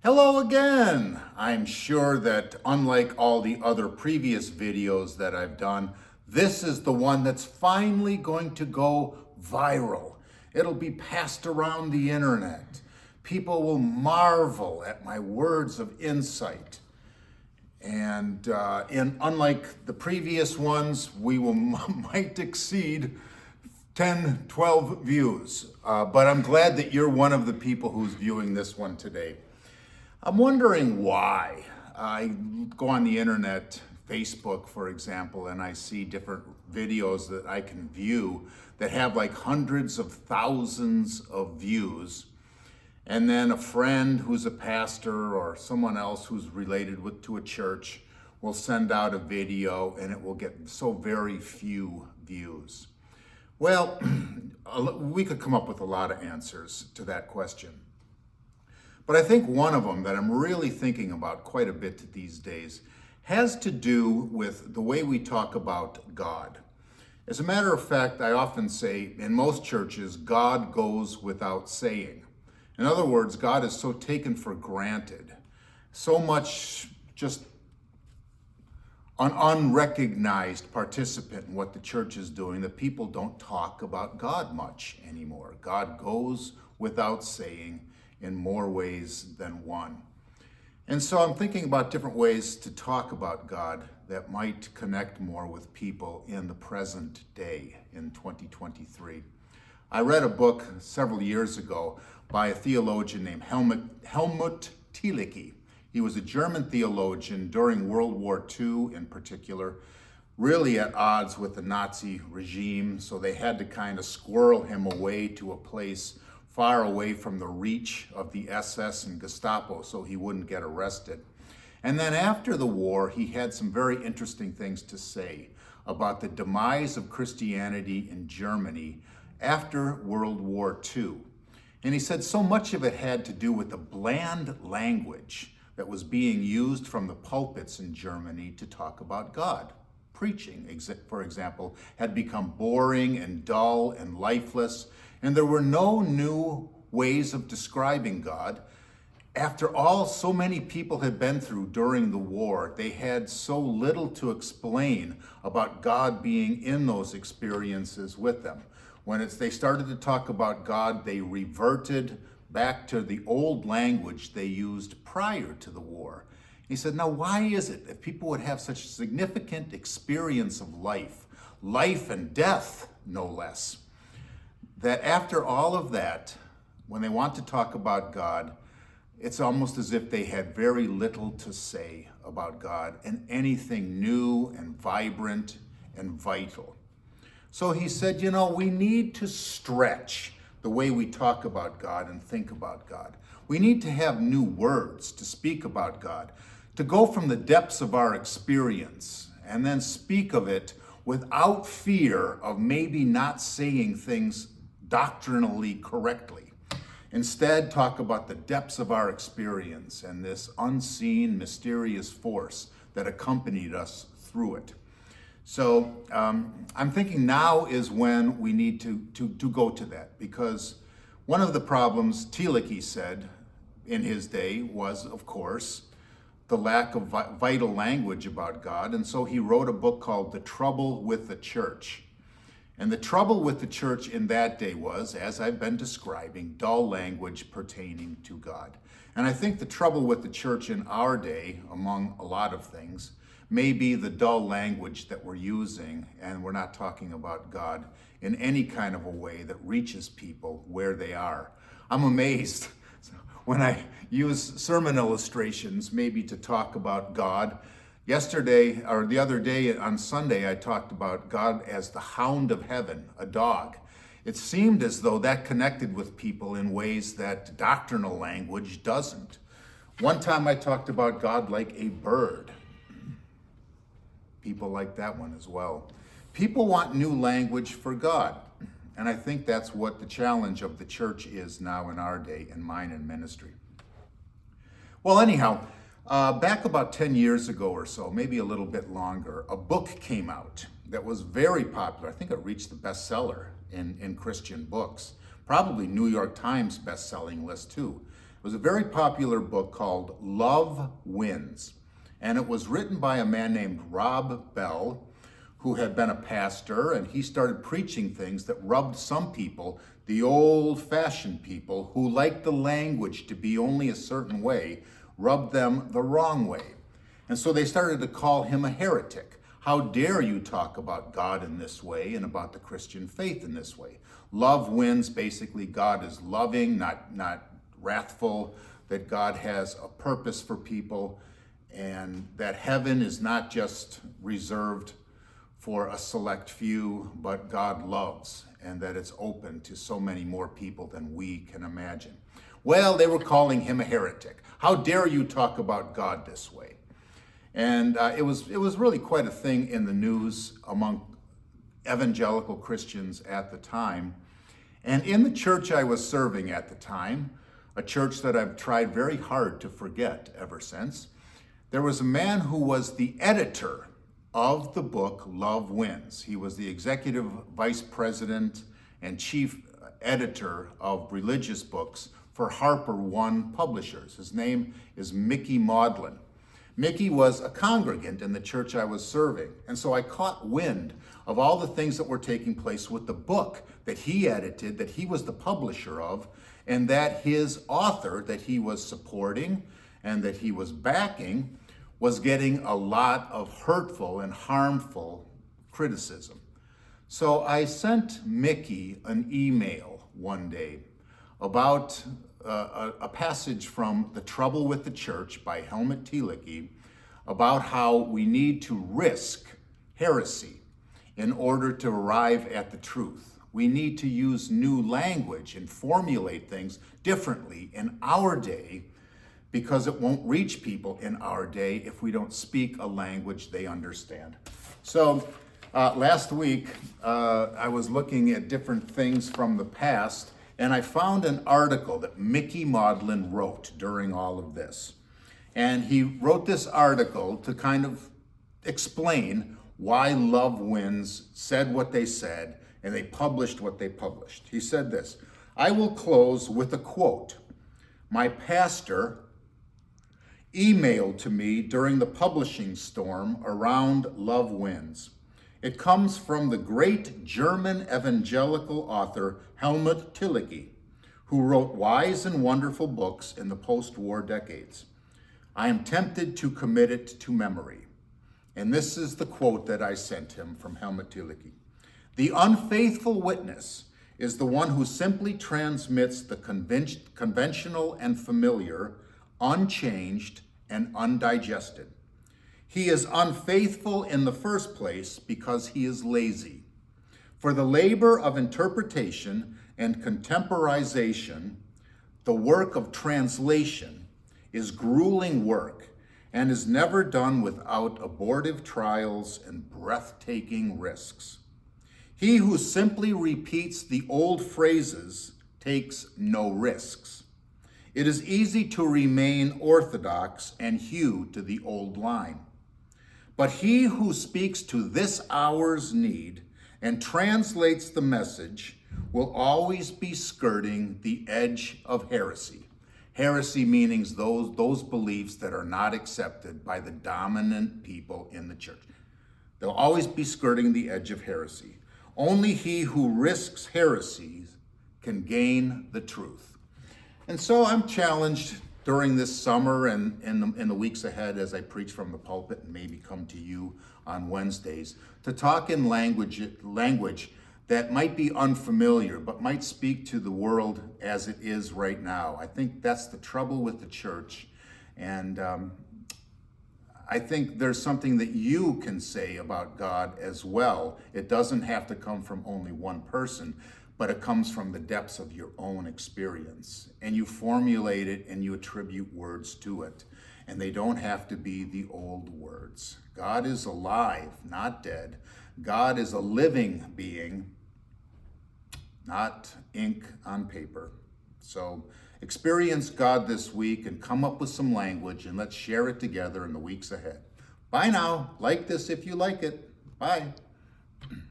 Hello again! I'm sure that unlike all the other previous videos that I've done, this is the one that's finally going to go viral. It'll be passed around the internet. People will marvel at my words of insight. And unlike the previous ones, we will might exceed 10, 12 views. But I'm glad that you're one of the people who's viewing this one today. I'm wondering why. I go on the internet, Facebook, for example, and I see different videos that I can view that have like hundreds of thousands of views. And then a friend who's a pastor or someone else who's related to a church will send out a video and it will get so very few views. Well, we could come up with a lot of answers to that question. But I think one of them that I'm really thinking about quite a bit these days has to do with the way we talk about God. As a matter of fact, I often say in most churches, God goes without saying. In other words, God is so taken for granted, so much just an unrecognized participant in what the church is doing that people don't talk about God much anymore. God goes without saying in more ways than one. And so I'm thinking about different ways to talk about God that might connect more with people in the present day in 2023. I read a book several years ago by a theologian named Helmut Thielicke. He was a German theologian during World War II in particular, really at odds with the Nazi regime, so they had to kind of squirrel him away to a place far away from the reach of the SS and Gestapo so he wouldn't get arrested. And then after the war, he had some very interesting things to say about the demise of Christianity in Germany after World War II. And he said so much of it had to do with the bland language that was being used from the pulpits in Germany to talk about God. Preaching, for example, had become boring and dull and lifeless, and there were no new ways of describing God. After all so many people had been through during the war, they had so little to explain about God being in those experiences with them. When they started to talk about God, they reverted back to the old language they used prior to the war. He said, now why is it that people would have such a significant experience of life and death, no less, that after all of that, when they want to talk about God, it's almost as if they had very little to say about God and anything new and vibrant and vital. So he said, we need to stretch the way we talk about God and think about God. We need to have new words to speak about God, to go from the depths of our experience and then speak of it without fear of maybe not saying things doctrinally correctly. Instead, talk about the depths of our experience and this unseen, mysterious force that accompanied us through it. So I'm thinking now is when we need to go to that, because one of the problems Thielicke said in his day was, of course, the lack of vital language about God. And so he wrote a book called The Trouble with the Church. And the trouble with the church in that day was, as I've been describing, dull language pertaining to God. And I think the trouble with the church in our day, among a lot of things, may be the dull language that we're using, and we're not talking about God in any kind of a way that reaches people where they are. I'm amazed when I use sermon illustrations maybe to talk about God. Yesterday, or the other day on Sunday, I talked about God as the hound of heaven, a dog. It seemed as though that connected with people in ways that doctrinal language doesn't. One time I talked about God like a bird. People like that one as well. People want new language for God. And I think that's what the challenge of the church is now in our day, in mine in ministry. Well, anyhow, back about 10 years ago or so, maybe a little bit longer, a book came out that was very popular. I think it reached the bestseller in Christian books, probably New York Times best-selling list too. It was a very popular book called Love Wins. And it was written by a man named Rob Bell, who had been a pastor, and he started preaching things that rubbed some people, the old-fashioned people who liked the language to be only a certain way, rubbed them the wrong way. And so they started to call him a heretic. How dare you talk about God in this way and about the Christian faith in this way? Love wins. Basically, God is loving, not wrathful, that God has a purpose for people, and that heaven is not just reserved for a select few, but God loves, and that it's open to so many more people than we can imagine. Well, they were calling him a heretic. How dare you talk about God this way? And it was really quite a thing in the news among evangelical Christians at the time. And in the church I was serving at the time, a church that I've tried very hard to forget ever since, there was a man who was the editor of the book Love Wins. He was the executive vice president and chief editor of religious books for Harper One Publishers. His name is Mickey Maudlin. Mickey was a congregant in the church I was serving, and so I caught wind of all the things that were taking place with the book that he edited, that he was the publisher of, and that his author that he was supporting and that he was backing was getting a lot of hurtful and harmful criticism. So I sent Mickey an email one day about a passage from The Trouble with the Church by Helmut Thielicke about how we need to risk heresy in order to arrive at the truth. We need to use new language and formulate things differently in our day, because it won't reach people in our day if we don't speak a language they understand. So last week, I was looking at different things from the past, and I found an article that Mickey Maudlin wrote during all of this. And he wrote this article to kind of explain why Love Wins said what they said, and they published what they published. He said this: I will close with a quote. My pastor emailed to me during the publishing storm around Love Wins. It comes from the great German evangelical author Helmut Thielicke, who wrote wise and wonderful books in the post-war decades. I am tempted to commit it to memory. And this is the quote that I sent him from Helmut Thielicke. The unfaithful witness is the one who simply transmits the conventional and familiar, unchanged and undigested. He is unfaithful in the first place because he is lazy. For the labor of interpretation and contemporization, the work of translation, is grueling work and is never done without abortive trials and breathtaking risks. He who simply repeats the old phrases takes no risks. It is easy to remain orthodox and hew to the old line. But he who speaks to this hour's need and translates the message will always be skirting the edge of heresy. Heresy meaning those beliefs that are not accepted by the dominant people in the church. They'll always be skirting the edge of heresy. Only he who risks heresies can gain the truth. And so I'm challenged during this summer and in the weeks ahead as I preach from the pulpit and maybe come to you on Wednesdays to talk in language that might be unfamiliar but might speak to the world as it is right now. I think that's the trouble with the church. And I think there's something that you can say about God as well. It doesn't have to come from only one person, but it comes from the depths of your own experience. And you formulate it and you attribute words to it. And they don't have to be the old words. God is alive, not dead. God is a living being, not ink on paper. So experience God this week and come up with some language, and let's share it together in the weeks ahead. Bye now. Like this if you like it. Bye.